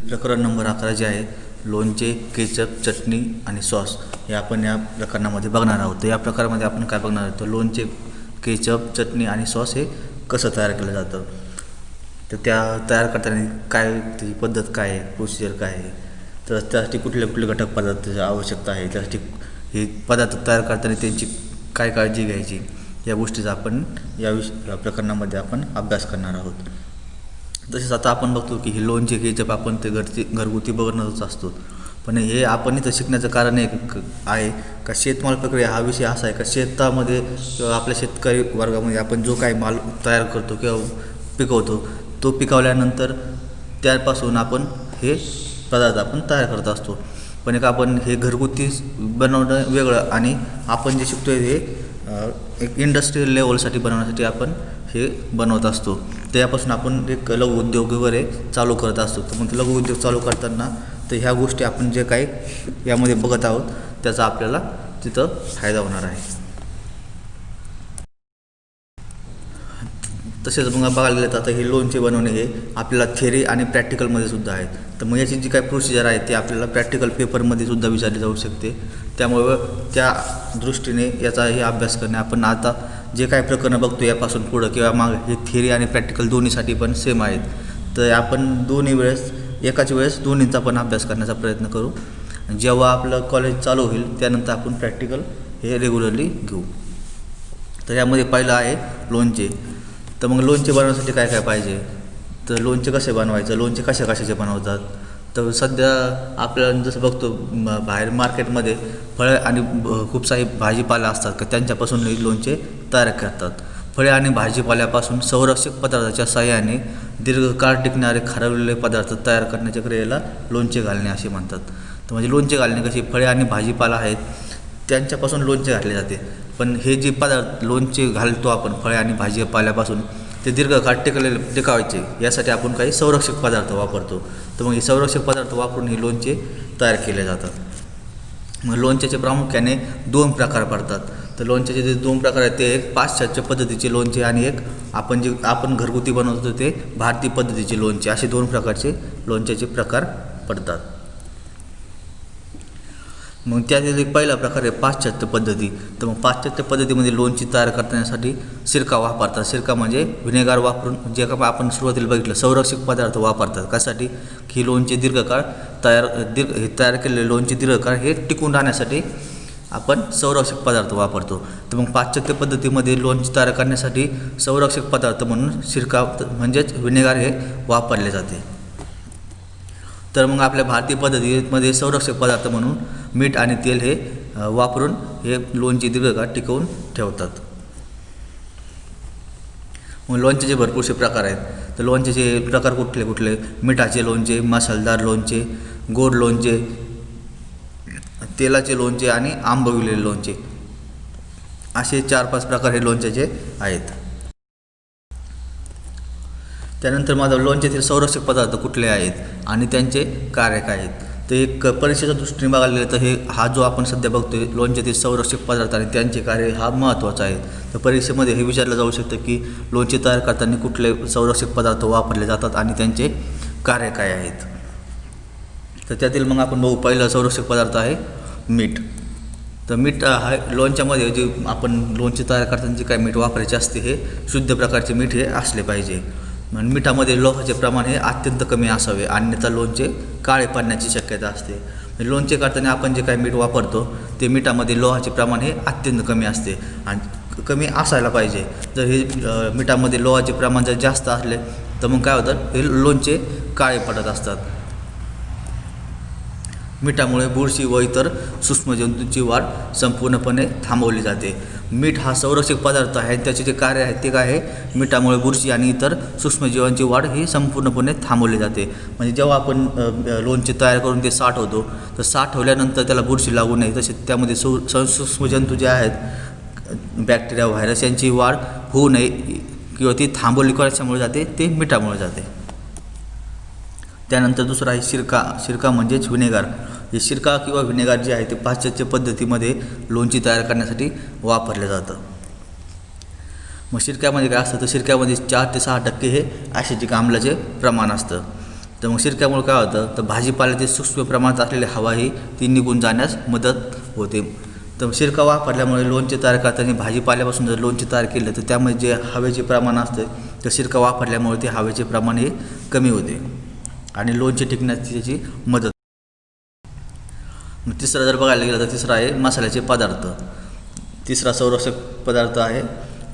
प्रकरण नंबर 11 जे आहे लोणचे, केचप, चटणी आणि सॉस हे आपण या प्रकरणामध्ये बघणार आहोत. तर या प्रकारामध्ये आपण काय बघणार आहोत तर लोणचे, केचप, चटणी आणि सॉस हे कसं तयार केलं जातं. तर त्या तयार करताना काय त्याची पद्धत काय आहे, प्रोसिजर काय आहे, तर त्यासाठी कुठले कुठले घटक पदार्थाची आवश्यकता आहे, त्यासाठी हे पदार्थ तयार करताना त्यांची काय काळजी घ्यायची, या गोष्टीचा आपण या प्रकरणामध्ये आपण अभ्यास करणार आहोत. तसेच आता आपण बघतो की हे लोणचे, केचप आपण ते घरगुती बघणारच असतो. पण हे आपण इथं शिकण्याचं कारण एक आहे का शेतमाल प्रक्रिया हा विषय असा आहे का शेतामध्ये किंवा आपल्या शेतकरी वर्गामध्ये आपण जो काही माल तयार करतो किंवा पिकवतो तो पिकवल्यानंतर त्यापासून आपण हे पदार्थ आपण तयार करत असतो. पण एक आपण हे घरगुती बनवणं वेगळं आणि आपण जे शिकतो हे एक इंडस्ट्रियल लेवलसाठी बनवण्यासाठी आपण हे बनवत असतो. त्यापासून आपण एक लघु उद्योग वगैरे चालू करत असतो. तर मग लघु उद्योग चालू करताना तर ह्या गोष्टी आपण जे काही यामध्ये बघत आहोत त्याचा आपल्याला तिथं फायदा होणार आहे. तसेच मग बघायला गेलं तर आता हे लोणचे बनवणे हे आपल्याला थिअरी आणि प्रॅक्टिकलमध्ये सुद्धा आहे. तर मग याची जी काही प्रोसिजर आहे ती आपल्याला प्रॅक्टिकल पेपरमध्ये सुद्धा विचारली जाऊ शकते. त्यामुळं त्या दृष्टीने याचाही अभ्यास करणे आपण आता जे काही प्रकरणं बघतो यापासून पुढं किंवा मग हे थिअरी आणि प्रॅक्टिकल दोन्हीसाठी पण सेम आहेत. तर आपण दोन्ही वेळेस एकाच वेळेस दोन्हींचा पण अभ्यास करण्याचा प्रयत्न करू. जेव्हा आपलं कॉलेज चालू होईल त्यानंतर आपण प्रॅक्टिकल हे रेग्युलरली घेऊ. तर यामध्ये पहिलं आहे लोणचे. तर मग लोणचे बनवण्यासाठी काय काय पाहिजे, तर लोणचे कसे बनवायचं, लोणचे कशाचे बनवतात. तर सध्या आपल्याला जसं बघतो बाहेर मार्केटमध्ये फळे आणि खूप सारे भाजीपाला असतात का त्यांच्यापासून लोणचे तयार करतात. फळे आणि भाजीपाल्यापासून संरक्षक पदार्थाच्या साहाय्याने दीर्घकाळ टिकणारे खारवलेले पदार्थ तयार करण्याच्या क्रियेला लोणचे घालणे असे म्हणतात. तर म्हणजे लोणचे घालणे कशी फळे आणि भाजीपाला आहेत त्यांच्यापासून लोणचे घातले जाते. पण हे जे पदार्थ लोणचे घालतो आपण फळे आणि भाजीपाल्यापासून ते दीर्घकाळ टिकावायचे यासाठी आपण काही संरक्षक पदार्थ वापरतो. तर मग हे संरक्षक पदार्थ वापरून हे लोणचे तयार केले जातात. मग लोणच्याचे प्रामुख्याने 2 प्रकार पडतात. तर लोणच्याचे जे 2 प्रकार आहेत ते एक पाश्चात्य पद्धतीचे लोणचे आणि एक आपण घरगुती बनवतो ते भारतीय पद्धतीचे लोणचे, असे 2 प्रकारचे लोणच्याचे प्रकार पडतात. मग त्यातील एक पहिला प्रकार आहे पाश्चात्य पद्धती. तर मग पाश्चात्य पद्धतीमध्ये लोणची तयार करण्यासाठी सिरका वापरतात. सिरका म्हणजे व्हिनेगार वापरून जे का आपण सुरुवातीला बघितलं संरक्षक पदार्थ वापरतात. कशासाठी की लोणचे दीर्घकाळ तयार केलेले लोणचे दीर्घकाळ हे टिकून राहण्यासाठी आपण संरक्षक पदार्थ वापरतो. तर मग पाश्चात्य पद्धतीमध्ये लोणचे तयार करण्यासाठी संरक्षक पदार्थ म्हणून सिरका म्हणजेच व्हिनेगार हे वापरले जाते. तर मग आपल्या भारतीय पद्धतीमध्ये संरक्षक पदार्थ म्हणून मीठ आणि तेल हे वापरून हे लोणचे दीर्घकाळ टिकवून ठेवतात. मग लोणच्याचे भरपूरसे प्रकार आहेत. तर लोणच्याचे प्रकार कुठले मिठाचे लोणचे, मसालेदार लोणचे, गोड लोणचे, तेलाचे लोणचे आणि आंबविलेले लोणचे, असे 4-5 प्रकार हे लोणच्याचे आहेत. त्यानंतर माझं लोणच्यातील संरक्षक पदार्थ कुठले आहेत आणि त्यांचे कार्य काय आहेत. तर एक परीक्षेच्या दृष्टीने बघायला गेलं तर हा जो आपण सध्या बघतोय लोणच्यातील संरक्षक पदार्थ आणि त्यांचे कार्य हा महत्त्वाचा आहे. तर परीक्षेमध्ये हे विचारलं जाऊ शकतं की लोणचे तयार करताना कुठले संरक्षक पदार्थ वापरले जातात आणि त्यांचे कार्य काय आहेत. तर त्यातील मग आपण बघू पहिला संरक्षक पदार्थ आहे मीठ. तर मीठ हा लोणच्यामध्ये जे आपण लोणचे तयार करताना जे काय मीठ वापरायचे असते हे शुद्ध प्रकारचे मीठ हे असले पाहिजे. मिठामध्ये लोहाचे प्रमाण हे अत्यंत कमी असावे अन्यथा लोणचे काळे पडण्याची शक्यता असते. लोणचे करताना आपण जे काही मीठ वापरतो ते मिठामध्ये लोहाचे प्रमाण हे अत्यंत कमी असते आणि कमी असायला पाहिजे. जर हे मिठामध्ये लोहाचे प्रमाण जर जास्त असले तर मग काय होतं हे लोणचे काळे पडत असतात. मिठामुळे बुरशी व इतर सूक्ष्मजंतूंची वाढ संपूर्णपणे थांबवली जाते. मीठ हा संरक्षक पदार्थ आहे. त्याचे जे कार्य आहे ते काय आहे मिठामुळे बुरशी आणि इतर सूक्ष्मजीवांची वाढ ही संपूर्णपणे थांबवली जाते. म्हणजे जेव्हा आपण लोणचे तयार करून ते साठवतो तर साठवल्यानंतर त्याला बुरशी लागू नये तसेच त्यामध्ये सूक्ष्मजंतू जे आहेत बॅक्टेरिया व्हायरस यांची वाढ होऊ नये किंवा ती थांबवली कशामुळे जाते ते मिठामुळे जाते. त्यानंतर दुसरा आहे शिरका म्हणजेच व्हिनेगार. हे शिरका किंवा व्हिनेगार जे आहे ते पाश्चात्य पद्धतीमध्ये लोणची तयार करण्यासाठी वापरले जातं. मग शिरक्यामध्ये काय असतं तर शिरक्यामध्ये 4 ते 6% हे ॲसिटिक आम्लाचे प्रमाण असतं. तर मग शिरक्यामुळे काय होतं, तर भाजीपाल्याची सूक्ष्म प्रमाणात असलेली हवा ही ती निघून जाण्यास मदत होते. तर शिरका वापरल्यामुळे लोणचे तयार करताना भाजीपाल्यापासून जर लोणचे तयार केलं तर त्यामध्ये जे हवेचे प्रमाण असते तर शिरका वापरल्यामुळे ते हवेचे प्रमाण हे कमी होते आणि लोणचे टिकण्याची त्याची मदत. तिसरा जर बघायला गेलं तर तिसरा आहे मसाल्याचे पदार्थ. तिसरा संरक्षक पदार्थ आहे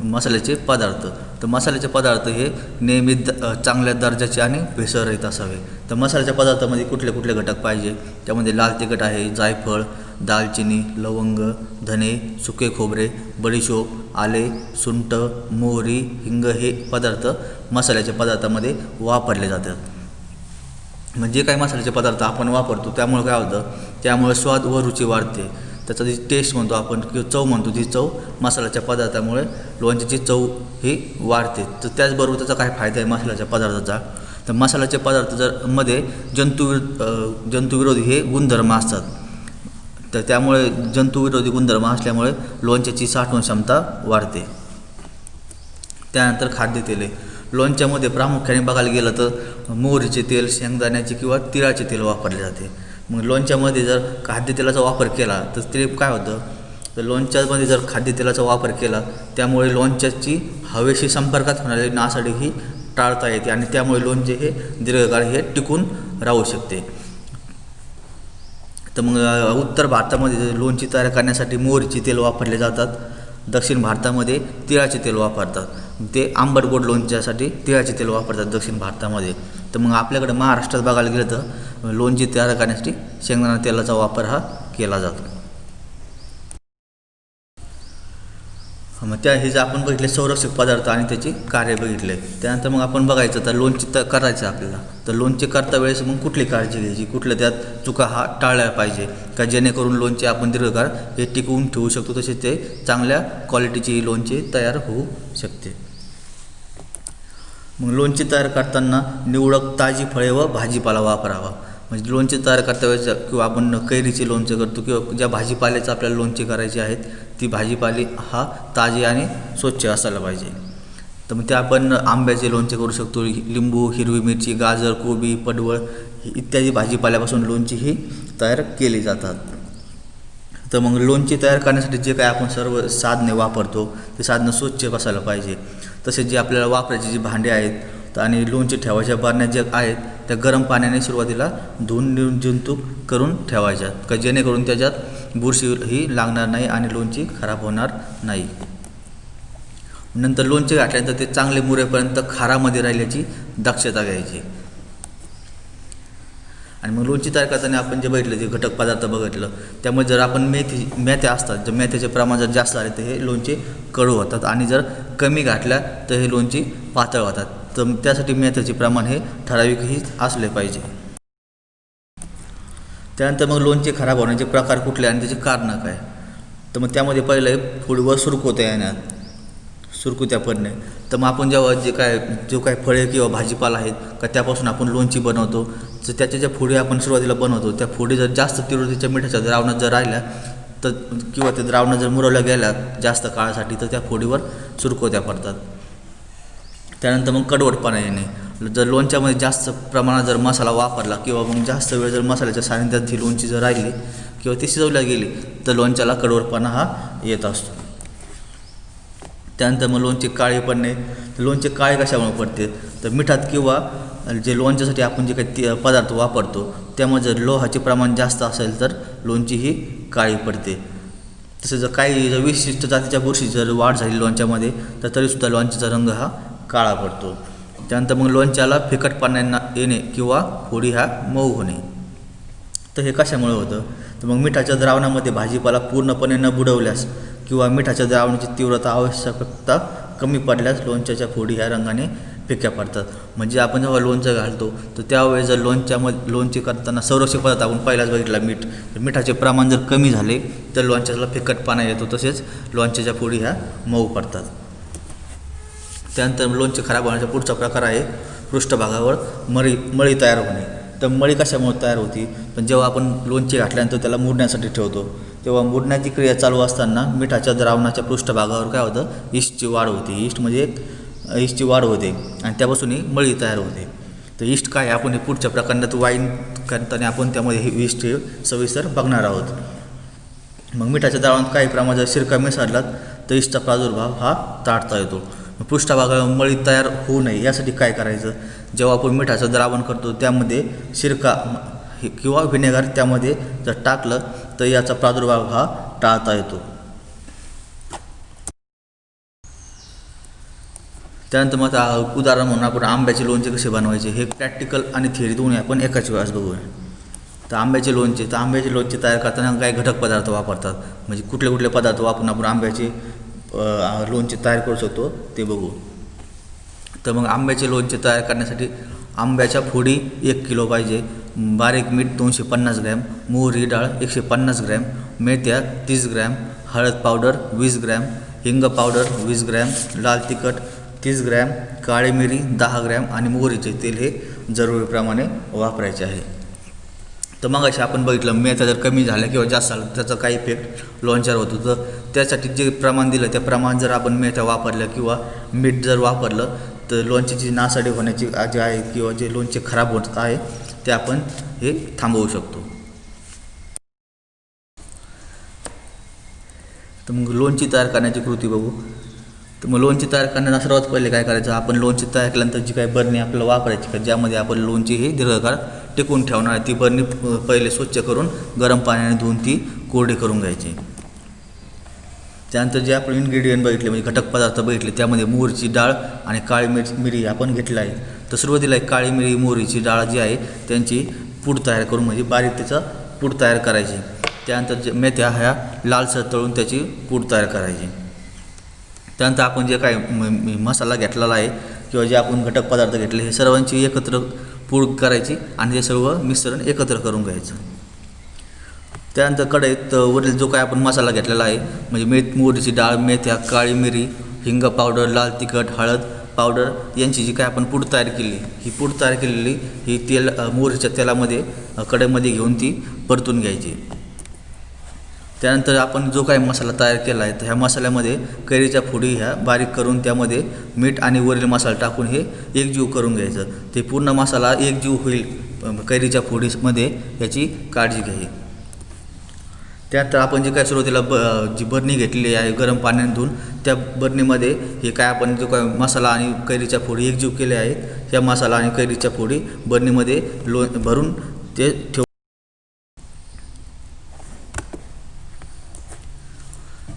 मसाल्याचे पदार्थ. तर मसाल्याचे पदार्थ हे नेहमी चांगल्या दर्जाचे आणि भेसळरहित असावे. तर मसाल्याच्या पदार्थामध्ये कुठले कुठले घटक पाहिजे, त्यामध्ये लाल तिखट आहे, जायफळ, दालचिनी, लवंग, धने, सुके खोबरे, बडीशोप, आले, सुंठ, मोहरी, हिंग हे पदार्थ मसाल्याच्या पदार्थामध्ये वापरले जातात. म्हणजे काही मसाल्याचे पदार्थ आपण वापरतो त्यामुळे काय होतं, त्यामुळे स्वाद व रुची वाढते. त्याचा जी टेस्ट म्हणतो आपण किंवा चव म्हणतो, ती चव मसाल्याच्या पदार्थामुळे लोणच्याची चव ही वाढते. तर त्याचबरोबर त्याचा काय फायदा आहे मसाल्याच्या पदार्थाचा, तर मसाल्याचे पदार्थ जर मध्ये जंतुविरोधी हे गुणधर्म असतात. तर त्यामुळे जंतुविरोधी गुणधर्म असल्यामुळे लोणच्याची साठवण क्षमता वाढते. त्यानंतर खाद्यतेले. लोणच्यामध्ये प्रामुख्याने बघायला गेलं तर मोहरीचे तेल, शेंगदाण्याचे किंवा तिळाचे तेल वापरले जाते. मग लोणच्यामध्ये जर खाद्यतेलाचा वापर केला तर ते काय होतं, तर लोणच्यामध्ये जर खाद्यतेलाचा वापर केला त्यामुळे लोणच्याची हवेशी संपर्कात होणारी नासाडी ही टाळता येते आणि त्यामुळे लोणचे हे दीर्घकाळ हे टिकून राहू शकते. तर मग उत्तर भारतामध्ये लोणची तयार करण्यासाठी मोहरीचे तेल वापरले जातात. दक्षिण भारतामध्ये तिळाचे तेल वापरतात. ते आंबट गोड लोणच्यासाठी तिळाचे तेल वापरतात दक्षिण भारतामध्ये. तर मग आपल्याकडे महाराष्ट्रात बघायला गेलं तर लोणची तयार करण्यासाठी शेंगदाणा तेलाचा वापर हा केला जातो. मग हे जे आपण बघितले संरक्षक पदार्थ आणि त्याची कार्य बघितले. त्यानंतर मग आपण बघायचं तर लोणचे करायचं आपल्याला, तर लोणचे करता वेळेस मग कुठली काळजी घ्यायची, कुठल्या त्यात चुका हा टाळल्या पाहिजे का जेणेकरून लोणचे आपण दीर्घकाळ हे टिकवून ठेवू शकतो, तसेच ते चांगल्या क्वालिटीची लोणचे तयार होऊ शकते. मग लोणचे तयार करताना निवडक ताजी फळे व भाजीपाला वापरावा. म्हणजे लोणचे तयार करता वेळेस किंवा आपण कैरीचे लोणचे करतो किंवा ज्या भाजीपाल्याचं आपल्याला लोणचे करायचे आहेत ती भाजीपाली हा ताजी आणि स्वच्छ असायला पाहिजे. तर मग ते आपण आंब्याचे लोणचे करू शकतो, लिंबू, हिरवी मिरची, गाजर, कोबी, पडवळ इत्यादी भाजीपाल्यापासून लोणची ही तयार केली जातात. तर मग लोणची तयार करण्यासाठी जे काय आपण सर्व साधने वापरतो ते साधनं स्वच्छ बसायला पाहिजे. तसेच जे आपल्याला वापरायचे जे भांडे आहेत आणि लोणचे ठेवायच्या बरण्या जे आहेत त्या गरम पाण्याने सुरुवातीला धुवून निर्जंतुक करून ठेवायच्या का जेणेकरून त्याच्यात बुरशी ही लागणार नाही आणि लोणची खराब होणार नाही. नंतर लोणचे घातल्यानंतर ते चांगले मुरेपर्यंत खारामध्ये राहिल्याची दक्षता घ्यायची. आणि मग लोणची तयार करताना आपण जे बघितलं जे घटक पदार्थ बघितलं त्यामुळे जर आपण मेथ्या असतात, जर मेथ्याचे प्रमाण जर जास्त आले तर हे लोणचे कडू होतात आणि जर कमी घातल्या तर हे लोणची पातळ होतात. तर त्यासाठी मेथ्याचे प्रमाण हे ठराविक ही असले पाहिजे. त्यानंतर मग लोणचे खराब होण्याचे प्रकार कुठले आणि त्याचे कारणं काय, तर मग त्यामध्ये पहिलं आहे फुडवर सुरकुत्या येण्यात, सुरकुत्या पडणे. तर मग आपण जेव्हा जो काय फळे किंवा भाजीपाला आहेत का त्यापासून आपण लोणची बनवतो, तर त्याच्या ज्या फोडी आपण सुरुवातीला बनवतो त्या फोडी जर जास्त तीव्रतेच्या मिठाच्या द्रावणात जर राहिल्या तर किंवा त्या द्रावणात जर मुरवल्या गेल्या जास्त काळासाठी तर त्या फोडीवर सुरकुत्या पडतात. त्यानंतर मग कडवटपणा येणे. जर लोणच्यामध्ये जास्त प्रमाणात जर मसाला वापरला किंवा मग जास्त वेळ जर मसाल्याच्या सानिध्यात ही लोणची जर राहिली किंवा ती शिजवल्या गेली तर लोणच्याला कडवटपणा हा येत असतो. त्यानंतर मग लोणचे काळे पडणे. लोणचे काळे कशामुळे पडते, तर मिठात किंवा जे लोणच्यासाठी आपण जे काही पदार्थ वापरतो त्यामुळे जर लोहाचे प्रमाण जास्त असेल तर लोणची ही काळी पडते. तसं जर काही जर विशिष्ट जातीच्या बुरशी जर वाढ झाली लोणच्यामध्ये तर तरीसुद्धा लोणच्याचा रंग हा काळा पडतो. त्यानंतर मग लोणच्याला फिकटपणा येणे किंवा फोडी हा मऊ होणे. तर हे कशामुळे होतं, तर मग मिठाच्या द्रावणामध्ये भाजीपाला पूर्णपणे न बुडवल्यास किंवा मिठाच्या द्रावणाची तीव्रता आवश्यकता कमी पडल्यास लोणच्याच्या फोडी ह्या रंगाने फिक्या पडतात. म्हणजे आपण जेव्हा लोणचं घालतो तर त्यावेळेस जर लोणचे करताना संरक्षक पदार्थ आपण पहिलाच बघितला मीठ, तर मिठाचे प्रमाण जर कमी झाले तर लोणच्याला फिकटपणा येतो, तसेच लोणच्याच्या फोडी ह्या मऊ पडतात. त्यानंतर लोणचे खराब होण्याचा पुढचा प्रकार आहे पृष्ठभागावर मळी तयार होणे. तर मळी कशामुळे तयार होती, पण जेव्हा आपण लोणचे घातल्यानंतर त्याला मुरण्यासाठी ठेवतो तेव्हा मुरण्याची क्रिया चालू असताना मिठाच्या द्रावणाच्या पृष्ठभागावर काय होतं, ईस्टची वाढ होते. ईस्टची वाढ होते आणि त्यापासून ही मळी तयार होते. तर ईस्ट काय आपण हे पुढच्या प्रकरणात वाईन करताना आपण त्यामध्ये हे ईस्ट हे सविस्तर बघणार आहोत। मग मिठाच्या द्रावणात काही प्रमाणात जर सिरका मिसळला तर ईस्टचा प्रादुर्भाव हा टाळता येतो। पृष्ठभागावर मळी तयार होऊ नये यासाठी काय करायचं, जेव्हा आपण मिठाचं द्रावण करतो त्यामध्ये सिरका किंवा व्हिनेगर त्यामध्ये जर टाकलं तर याचा प्रादुर्भाव हा टाळता येतो। त्यानंतर मग उदाहरण म्हणून आपण आंब्याचे लोणचे कसे बनवायचे हे प्रॅक्टिकल आणि थिअरी दोन्ही आपण एकाच वेळेस बघूया। तर आंब्याचे लोणचे तयार करताना काही घटक पदार्थ वापरतात, म्हणजे कुठले कुठले पदार्थ वापरून आपण आंब्याचे लोणचे तयार करू शकतो ते बघू। तर मग आंब्याचे लोणचे तयार करण्यासाठी आंब्याच्या फोडी 1 किलो पाहिजे, बारीक मीठ 250 ग्रॅम, मोहरी डाळ 150 ग्रॅम, मेथ्या 30 ग्रॅम, हळद पावडर 20 ग्रॅम, हिंग पावडर 20 ग्रॅम, लाल तिखट 30 ग्रॅम, काळी मिरी 10 ग्रॅम आणि मोहरीचे तेल हे जरुरीप्रमाणे वापरायचे आहे। तर मग असे आपण बघितलं मेथ्या जर कमी झाल्या किंवा जास्त झालं त्याचा काही इफेक्ट लोणच्यावर होतो, तर त्यासाठी जे प्रमाण दिलं त्या प्रमाण जर आपण मेथ्या वापरल्या किंवा मीठ जर वापरलं तर लोणच्याची नासाडी होण्याची जे आहे किंवा जे लोणचे खराब होत आहे ते आपण हे थांबवू शकतो। तर मग लोणची तयार करण्याची कृती बघू। तर मग लोणची तयार करण्याला सर्वात पहिले काय करायचं, आपण लोणची तयार केल्यानंतर जी काही बरणी आपल्याला वापरायची का ज्यामध्ये आपण लोणची ही दीर्घकाळ टिकून ठेवणार आहे ती बरणी पहिले स्वच्छ करून गरम पाण्याने धुवून ती कोरडी करून घ्यायची। त्यानंतर जे आपण इन्ग्रेडियंट बघितले म्हणजे घटक पदार्थ बघितले त्यामध्ये मोहरीची डाळ आणि काळी मिरी आपण घेतलं आहे। तर सुरुवातीला काळी मिरी मोहरीची डाळ जी आहे त्यांची पूड तयार करून म्हणजे बारीक त्याचा पूड तयार करायची। त्यानंतर मेथ्या ह्या लालसर तळून त्याची पूड तयार करायची। त्यानंतर आपण जे काय मसाला घेतलेला आहे किंवा जे आपण घटक पदार्थ घेतले हे सर्वांची एकत्र पूड करायची आणि हे सर्व मिश्रण एकत्र करून घ्यायचं। त्यानंतर कढईत वरील जो काय आपण मसाला घेतलेला आहे म्हणजे मोहरीची डाळ, मेथ्या, काळी मिरी, हिंग पावडर, लाल तिखट, हळद पावडर यांची जी काय आपण पूड तयार केली ही पूड तयार केलेली ही तेल मोहरीच्या तेलामध्ये कढईमध्ये घेऊन ती परतून घ्यायची। त्यानंतर आपण जो काही मसाला तयार केला आहे तर ह्या मसाल्यामध्ये कैरीच्या फोडी ह्या बारीक करून त्यामध्ये मीठ आणि वरील मसाला टाकून हे एकजीव करून घ्यायचं। ते पूर्ण मसाला एकजीव होईल कैरीच्या फोडीमध्ये याची काळजी घ्यावी। त्यानंतर आपण जे काय सुरुवातीला जी बरणी घेतलेली आहे गरम पाण्याने धुवून त्या बरणीमध्ये हे काय आपण जो काय मसाला आणि कैरीच्या फोडी एकजीव केले आहे त्या मसाला आणि कैरीच्या फोडी बरणीमध्ये भरून ते ठेवू।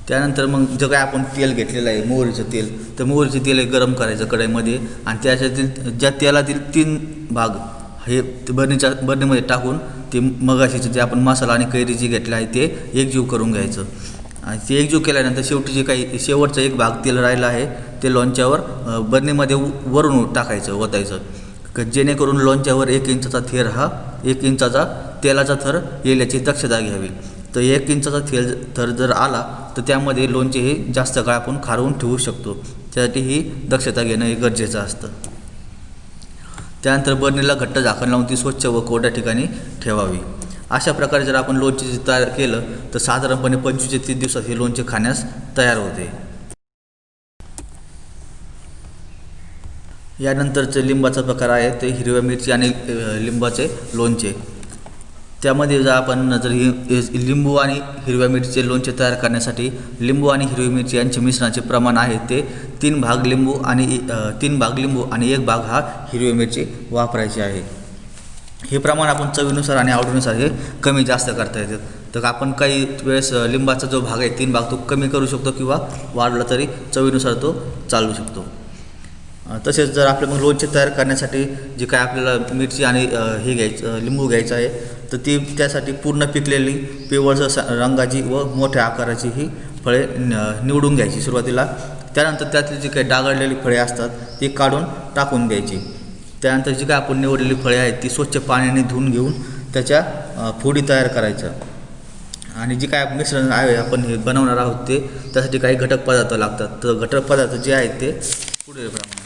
त्यानंतर मग जे काय आपण तेल घेतलेलं आहे मोहरीचं तेल तर मोहरीचे तेल गरम करायचं कढईमध्ये आणि त्याच्यातील ज्या तेलातील 3 भाग हे बरणीमध्ये टाकून ते मगाशीचं जे आपण मसाला आणि कैरी जी घेतला आहे ते एकजीव करून घ्यायचं। आणि ते एकजीव केल्यानंतर शेवटी जे काही शेवटचा एक भाग तेल राहिला आहे ते लोणच्यावर बरणीमध्ये वरून टाकायचं ओतायचं जेणेकरून लोणच्यावर 1 इंचाचा थर हा 1 इंचाचा तेलाचा थर येईल याची दक्षता घ्यावी। तर 1 इंचाचा थर जर आला तर त्यामध्ये लोणचे हे जास्त काळ आपण खारवून ठेवू शकतो, त्यासाठी ही दक्षता घेणं हे गरजेचं असतं। त्यानंतर बरणीला घट्ट झाकण लावून ती स्वच्छ व कोरड्या ठिकाणी ठेवावी। अशा प्रकारे जर आपण लोणचे तयार केलं तर साधारणपणे 25 ते 30 दिवसात हे लोणचे खाण्यास तयार होते। यानंतरचे लिंबाचा प्रकार आहे ते हिरव्या मिरची आणि लिंबाचे लोणचे। त्यामध्ये जर आपण लिंबू आणि हिरव्या मिरचीचे लोणचे तयार करण्यासाठी लिंबू आणि हिरवी मिरची यांचे मिश्रणाचे प्रमाण आहे ते 3 भाग लिंबू आणि 1 भाग हा हिरवी मिरची वापरायची आहे। हे प्रमाण आपण चवीनुसार आणि आवडीनुसार हे कमी जास्त करता येते। तर आपण काही वेळेस लिंबाचा जो भाग आहे 3 भाग तो कमी करू शकतो किंवा वाढला तरी चवीनुसार तो चालू शकतो। तसेच जर आपल्या मग लोणचे तयार करण्यासाठी जे काय आपल्याला मिरची आणि लिंबू घ्यायचं आहे तर ती त्यासाठी पूर्ण पिकलेली पिवळसर रंगाची व मोठ्या आकाराची ही फळे निवडून घ्यायची सुरुवातीला। त्यानंतर त्यातली जी काही डागाळलेली फळे असतात ती काढून टाकून द्यायची। त्यानंतर जी काय आपण निवडलेली फळे आहेत ती स्वच्छ पाण्याने धुवून घेऊन त्याच्या फोडी तयार करायच्या। आणि जी काय मिश्रण आहे आपण हे बनवणार आहोत ते त्यासाठी काही घटक पदार्थ लागतात। तर घटक पदार्थ जे आहेत ते पुढील प्रमाणे।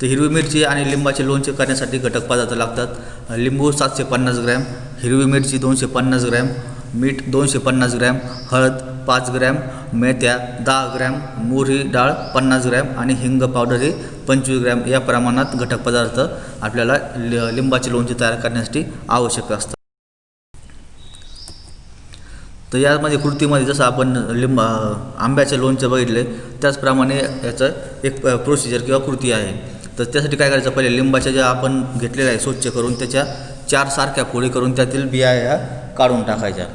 तर हिरवी मिरची आणि लिंबाचे लोणचे करण्यासाठी घटक पदार्थ लागतात। लिंबू 750 ग्रॅम, हिरवी मिरची 250 ग्रॅम, मीठ 250 ग्रॅम, हळद 5 ग्रॅम, मेथ्या 10 ग्रॅम, मोहरी डाळ 50 ग्रॅम आणि हिंग पावडर ही 25 ग्रॅम या प्रमाणात घटक पदार्थ आपल्याला लिंबाचे लोणचे तयार करण्यासाठी आवश्यक असतात. तर यामध्ये कृतीमध्ये जसं आपण आंब्याचे लोणचे बघितले त्याचप्रमाणे याचं एक प्रोसिजर किंवा कृती आहे. तर त्यासाठी काय करायचं, पहिले लिंबाच्या ज्या आपण घेतलेल्या आहे स्वच्छ करून त्याच्या 4 सारख्या फोडी करून त्यातील बिया ह्या काढून टाकायच्या.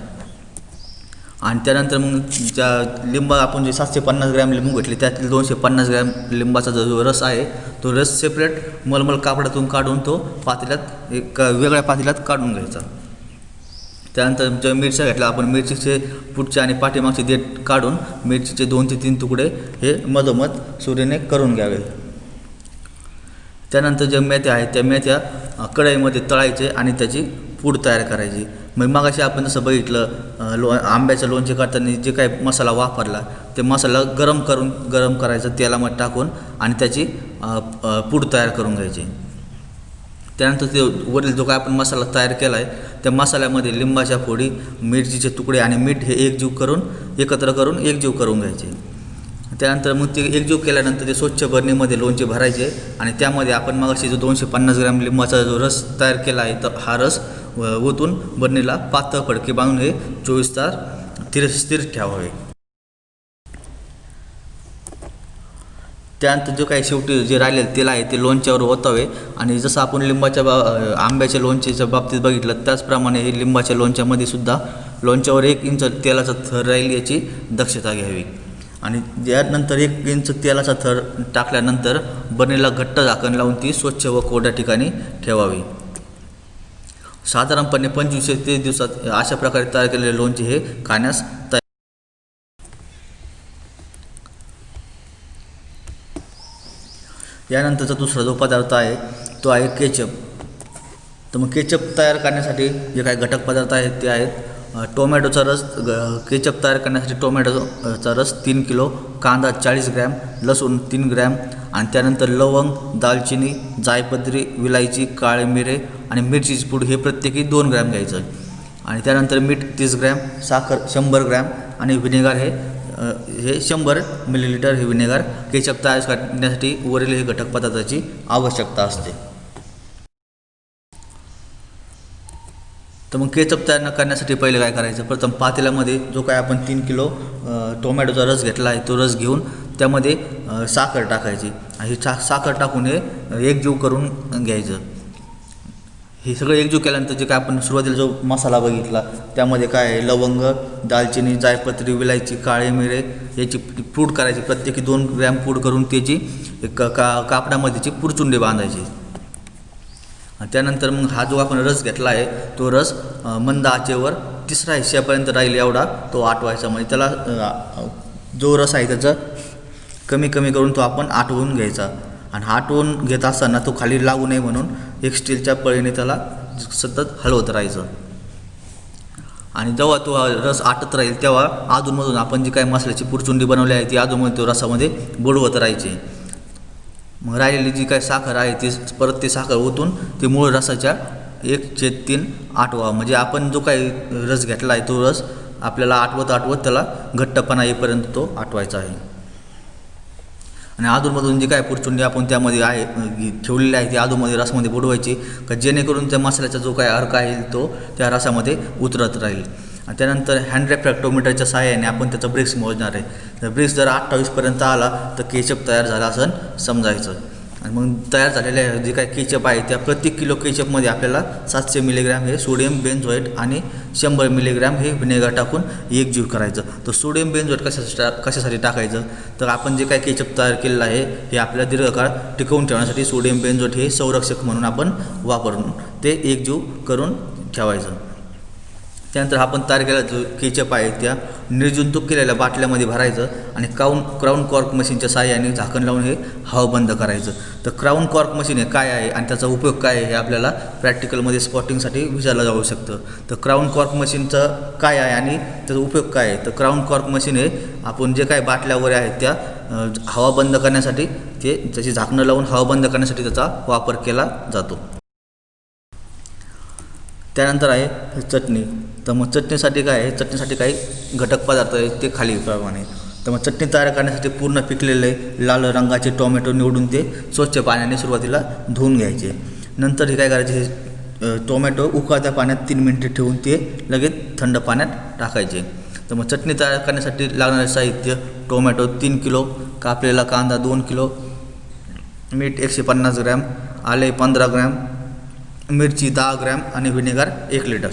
आणि त्यानंतर मग ज्या लिंबा आपण जे 750 ग्रॅम लिंबू घेतले त्यातील 250 ग्रॅम लिंबाचा जो रस आहे तो रस सेपरेट मलमल कापडातून काढून तो पातेल्यात एक वेगळ्या पातेल्यात काढून घ्यायचा. त्यानंतर ज्या मिरच्या घेतल्या आपण मिरचीचे पुढचे आणि पाठीमागचे देठ काढून मिरचीचे 2 ते 3 तुकडे हे मधोमध सुरीने करून घ्यावे. त्यानंतर ज्या मेथ्या आहेत त्या मेथ्या कढईमध्ये तळायचे आणि त्याची पूड तयार करायची. मग मगाशी आपण जसं बघितलं आंब्याचं लोणचे करताना जे काही मसाला वापरला ते मसाला गरम करायचं तेलामध्ये टाकून आणि त्याची पूड तयार करून घ्यायची. त्यानंतर ते वरील जो काय आपण मसाला तयार केला आहे त्या मसाल्यामध्ये लिंबाच्या फोडी, मिरचीचे तुकडे आणि मीठ हे एकत्र करून एकजीव करून घ्यायचे. त्यानंतर मग ते एकजीव केल्यानंतर ते स्वच्छ बरणीमध्ये लोणचे भरायचे आणि त्यामध्ये आपण मगाशी जो 250 ग्रॅम लिंबाचा जो रस तयार केला आहे तर हा रस ओतून बरणीला पातळ फडके बांधून हे 24 तास स्थिर ठेवावे. त्यानंतर जो काही शेवटी जे राहिलेलं तेल आहे ते लोणच्यावर ओतावे आणि जसं आपण आंब्याच्या लोणचेच्या बाबतीत बघितलं त्याचप्रमाणे हे लिंबाच्या लोणच्यामध्ये सुद्धा लोणच्यावर 1 इंच तेलाचा थर राहील याची दक्षता घ्यावी. आणि यानंतर 1 इंच तेलाचा थर टाकल्यानंतर बरणीला घट्ट झाकण लावून ती स्वच्छ व कोरड्या ठिकाणी ठेवावी. साधारणपणे 25 ते 30 दिवसात अशा प्रकारे तयार केलेले लोणचे हे खाण्यास तयार. यानंतरचा दुसरा जो पदार्थ आहे तो आहे केचप. तर मग केचप तयार करण्यासाठी जे काही घटक पदार्थ आहेत ते आहेत टोमॅटोचा रस. केचप तयार करण्यासाठी टोमॅटोचा रस 3 किलो, कांदा 40 ग्रॅम, लसूण 3 ग्रॅम आणि त्यानंतर लवंग, दालचिनी, जायपत्री, विलायची, काळे मिरे आणि मिरचीची पूड हे प्रत्येकी 2 ग्रॅम घ्यायचं. आणि त्यानंतर मीठ 30 ग्रॅम, साखर 100 ग्रॅम आणि व्हिनेगर हे 100 मिलीलिटर हे व्हिनेगर केचप तयार करण्यासाठी वरील हे घटक पदार्थाची आवश्यकता असते. तर मग केचप तयार करण्यासाठी पहिले काय करायचं, प्रथम पातेल्यामध्ये जो काय आपण 3 किलो टोमॅटोचा रस घेतला आहे तो रस घेऊन त्यामध्ये साखर टाकायची आणि साखर टाकून हे एकजीव करून घ्यायचं. हे सगळं एकजीव केल्यानंतर जे काय आपण सुरुवातीला जो मसाला बघितला त्यामध्ये काय आहे लवंग, दालचिनी, जायपत्री, विलायची, काळे मिरे याची पूड करायची. प्रत्येकी 2 ग्रॅम पूड करून त्याची कापडामध्येची पुरचुंडी बांधायची. त्यानंतर मग हा जो आपण रस घेतला आहे तो रस मंद आचेवर 3रा हिस्सापर्यंत राहील एवढा तो आटवायचा. म्हणजे त्याला जो रस आहे त्याचं कमी करून तो आपण आटवून घ्यायचा. आणि आटवून घेत असताना तो खाली लागू नये म्हणून एक स्टीलच्या पळीने त्याला सतत हलवत राहायचं. आणि जेव्हा तो रस आटत राहील तेव्हा अधूनमधून आपण जी काही मसाल्याची पुरचुंडी बनवली आहे ती अधूनमधून तो रसामध्ये बुडवत राहायची. मग राहिलेली जी काही साखर आहे ती परत ती साखर ओतून ती मूळ रसाच्या 1/3 आटवा. म्हणजे आपण जो काही रस घेतला आहे तो रस आपल्याला आटवत त्याला घट्टपणा येईपर्यंत तो आटवायचा आहे. आणि अधूनमधून जी काय पुरचुंडी आपण त्यामध्ये ठेवलेली आहे ती अधूनमध्ये रसामध्ये बुडवायची का जेणेकरून त्या मसाल्याचा जो काय अर्क आहे तो त्या रसामध्ये उतरत राहील. आणि त्यानंतर हँड रेफ्रॅक्टोमीटरच्या सहाय्याने आपण त्याचा ब्रेक्स मोजणार आहे. तर ब्रेक्स जर 28पर्यंत आला तर केचप तयार झाला असं समजायचं. आणि मग तयार झालेल्या जे काही केचप आहे त्या प्रत्येक किलो केचपमध्ये आपल्याला 700 मिलीग्रॅम हे सोडियम बेन्झोएट आणि 100 मिलीग्रॅम हे व्हिनेगर टाकून एकजीव करायचं. तर सोडियम बेन्झोएट कशासाठी टाकायचं तर आपण जे काही केचप तयार केलेलं आहे हे आपल्याला दीर्घकाळ टिकवून ठेवण्यासाठी सोडियम बेन्झोएट हे संरक्षक म्हणून आपण वापरून ते एकजीव करून ठेवायचं. त्यानंतर आपण तयार केलेला जो केचप आहे त्या निर्जंतुक केलेल्या बाटल्यामध्ये भरायचं आणि क्राऊन कॉर्क मशीनच्या साहाय्याने झाकण लावून हे हवाबंद करायचं. तर क्राऊन कॉर्क मशीन हे काय आहे आणि त्याचा उपयोग काय आहे हे आपल्याला प्रॅक्टिकलमध्ये स्पॉटिंगसाठी विचारलं जाऊ शकतं. तर क्राऊन कॉर्क मशीनचं काय आहे आणि त्याचा उपयोग काय आहे तर क्राऊन कॉर्क मशीन हे आपण जे काही बाटल्या वगैरे आहेत त्या हवा बंद करण्यासाठी त्याची झाकणं लावून हवा बंद करण्यासाठी त्याचा वापर केला जातो. त्यानंतर आहे चटणी. तर मग चटणीसाठी काय आहे, चटणीसाठी काही घटक पदार्थ आहेत ते खालीलप्रमाणे. तर मग चटणी तयार करण्यासाठी पूर्ण पिकलेले लाल रंगाचे टोमॅटो निवडून ते स्वच्छ पाण्याने सुरुवातीला धुवून घ्यायचे. नंतर हे काय करायचे, हे टोमॅटो उकळत्या पाण्यात 3 मिनिटे ठेवून ते लगेच थंड पाण्यात टाकायचे. तर मग चटणी तयार करण्यासाठी लागणारे साहित्य: टोमॅटो 3 किलो, कापलेला कांदा 2 किलो, मीठ 150 ग्रॅम, आले 15 ग्रॅम, मिरची 10 ग्रॅम आणि व्हिनेगर 1 लिटर.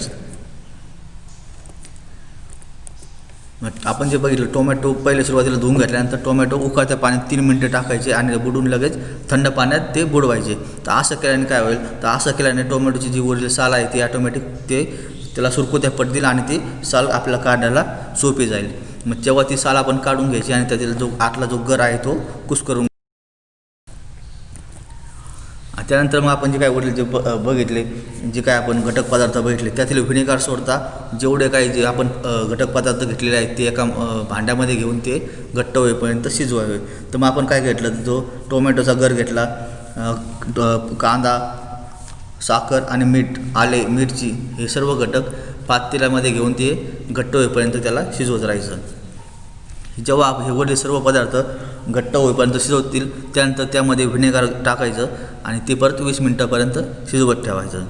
मग आपण जे बघितलं, टोमॅटो पहिले सुरुवातीला धुवून घेतल्यानंतर टोमॅटो उकळत्या पाण्यात 3 मिनिटे टाकायचे आणि बुडून लगेच थंड पाण्यात ते बुडवायचे. तर असं केल्याने काय होईल, तर असं केल्याने टोमॅटोची जी उरलेली साल आहे ती ऑटोमॅटिक त्याला सुरकुत्या पडतील आणि ती साल आपल्याला काढायला सोपी जाईल. मग तेव्हा ती साल आपण काढून घ्यायची आणि त्यातील जो आतला जो गर आहे तो कुस्करून. त्यानंतर मग आपण जे काय उरले जे बघितले, जे काय आपण घटक पदार्थ बघितले त्यातील व्हिनेगर सोडता जेवढे काही जे आपण घटक पदार्थ घेतलेले आहेत ते एका भांड्यामध्ये घेऊन ते घट्ट होईपर्यंत शिजवावे. तर मग आपण काय घेतलं, जो टोमॅटोचा गर घेतला, कांदा, साखर आणि मीठ, आले, मिरची हे सर्व घटक पातेल्यामध्ये घेऊन ते घट्ट होईपर्यंत त्याला शिजवत राहायचं. जेव्हा हे वरले सर्व पदार्थ घट्ट होईपर्यंत शिजवतील त्यानंतर त्यामध्ये व्हिनेगर टाकायचं आणि ते परत 20 मिनटापर्यंत शिजवत ठेवायचं.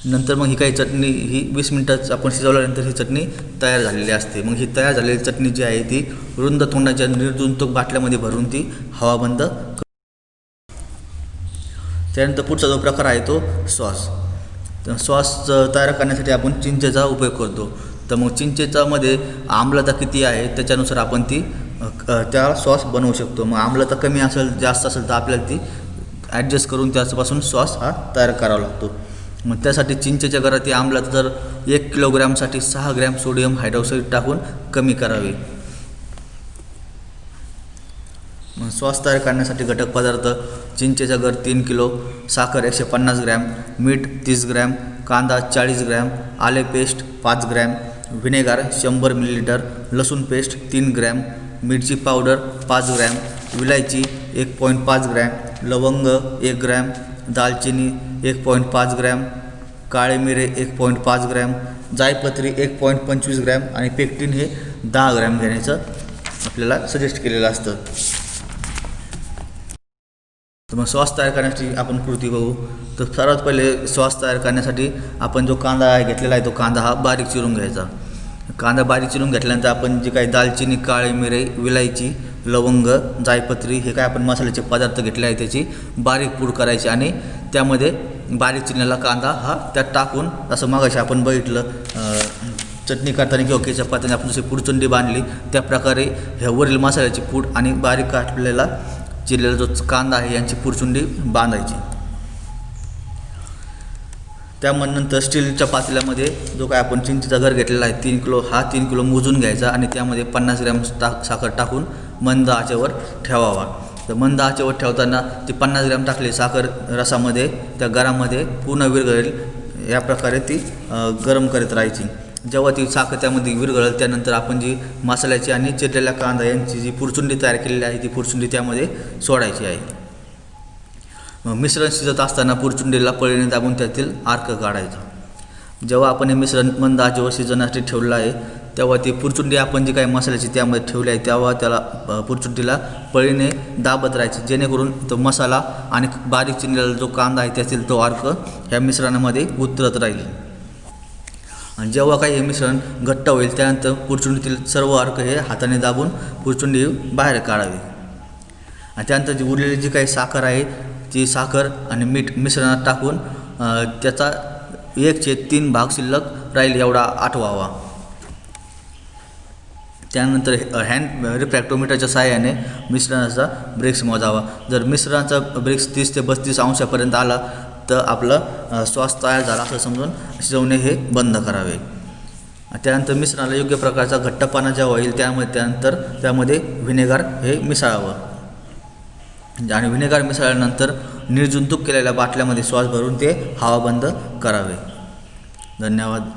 नंतर मग ही काही चटणी ही 20 मिनटात आपण शिजवल्यानंतर ही चटणी तयार झालेली असते. मग ही तयार झालेली चटणी जी आहे ती रुंद तोंडाच्या निर्जंतुक बाटल्यामध्ये भरून ती हवाबंद. त्यानंतर पुढचा जो प्रकार आहे तो सॉस. तर सॉस तयार करण्यासाठी आपण चिंचेचा उपयोग करतो. तर मग चिंचेच्यामध्ये आम्लता किती आहे त्याच्यानुसार आपण त्या सॉस बनवू शकतो. मग आम्लता कमी असेल जास्त असेल तर आपल्याला ती ॲडजस्ट करून त्याच्यापासून सॉस हा तयार करावा लागतो. मग त्यासाठी चिंचेच्या घरातील आम्लता जर 1 किलोग्रॅमसाठी 6 ग्रॅम सोडियम हायड्रॉक्साईड टाकून कमी करावे. मग सॉस तयार करण्यासाठी घटक पदार्थ: चिंचेचा गर 3 किलो, साखर 150 ग्रॅम, मीठ 30 ग्रॅम, कांदा 40 ग्रॅम, आले पेस्ट 5 ग्रॅम, व्हिनेगर 100 मिलीलिटर, लसूण पेस्ट 3 ग्रॅम, मिरची पावडर 5 ग्रॅम, विलायची 1.5 ग्रॅम, लवंग 1 ग्रॅम, दालचिनी 1.5 ग्रॅम, काळे मिरे 1.5 ग्रॅम, जायपत्री 1.25 ग्रॅम आणि पेक्टिन हे 10 ग्रॅम घेण्याचं आपल्याला सजेस्ट केलेलं असतं. तर मग सॉस तयार करण्यासाठी आपण कृती बघू. तर सर्वात पहिले सॉस तयार करण्यासाठी आपण जो कांदा घेतलेला आहे तो कांदा हा बारीक चिरून घ्यायचा. कांदा बारीक चिरून घेतल्यानंतर आपण जे काही दालचिनी, काळे मिरे, विलायची, लवंग, जायपत्री हे काय आपण मसाल्याचे पदार्थ घेतले आहे त्याची बारीक पूड करायची आणि त्यामध्ये बारीक चिरलेला कांदा हा त्यात टाकून, असं मागाशी आपण बघितलं चटणी करताना किंवा केचप करताना आपण जशी पुडचुंडी बांधली त्या प्रकारे ह्यावरील मसाल्याची पूड आणि बारीक कापलेला चिरलेला जो कांदा आहे यांची पुरचुंडी बांधायची. त्यानंतर स्टीलच्या पातेल्यामध्ये जो काय आपण चिंचेचा गर घेतलेला आहे 3 किलो, हा 3 किलो मोजून घ्यायचा आणि त्यामध्ये 50 ग्रॅम साखर टाकून मंद आचेवर ठेवावा. तर मंद आचेवर ठेवताना ती 50 ग्रॅम टाकली साखर रसामध्ये त्या गरामध्ये पूर्ण विरघळेल या प्रकारे ती गरम करत राहायची. जेव्हा ती साखर त्यामध्ये विरघळेल त्यानंतर आपण जी मसाल्याची आणि चिरलेल्या कांदा यांची जी पुरचुंडी तयार केलेली आहे ती पुरचुंडी त्यामध्ये सोडायची आहे. मिश्रण शिजत असताना पुरचुंडीला पळीने दाबून त्यातील अर्क काढायचा. जेव्हा आपण हे मिश्रण मंद आचेवर शिजण्यासाठी ठेवलं आहे तेव्हा ती पुरचुंडी आपण जी काही मसाल्याची त्यामध्ये ठेवली आहे तेव्हा त्याला पुरचुंडीला पळीने दाबत राहायचं जेणेकरून तो मसाला आणि बारीक चिरलेला जो कांदा आहे त्यातील तो अर्क ह्या मिश्रणामध्ये उतरत राहील. आणि जेव्हा काही हे मिश्रण घट्ट होईल त्यानंतर पुरचुंडीतील सर्व अर्क हे हाताने दाबून पुरचुंडी बाहेर काढावी. आणि त्यानंतर जी उरलेली जी काही साखर आहे ती साखर आणि मीठ मिश्रणात टाकून त्याचा 1/3 भाग शिल्लक राहील एवढा आटवावा. त्यानंतर हँड रिफ्रॅक्टोमीटरच्या सहाय्याने मिश्रणाचा ब्रेक्स मोजावा. जर मिश्रणाचा ब्रेक्स 30 ते 32 अंशापर्यंत आला तर आपलं सॉस तयार झाला असं समजून शिजवणे हे बंद करावे. त्यानंतर मिश्रणाला योग्य प्रकारचा घट्टपणा जेव्हा होईल त्यानंतर त्यामध्ये व्हिनेगर हे मिसळावं आणि व्हिनेगर मिसळल्यानंतर निर्जंतुक केलेल्या बाटल्यामध्ये सॉस भरून ते हवाबंद करावे. धन्यवाद.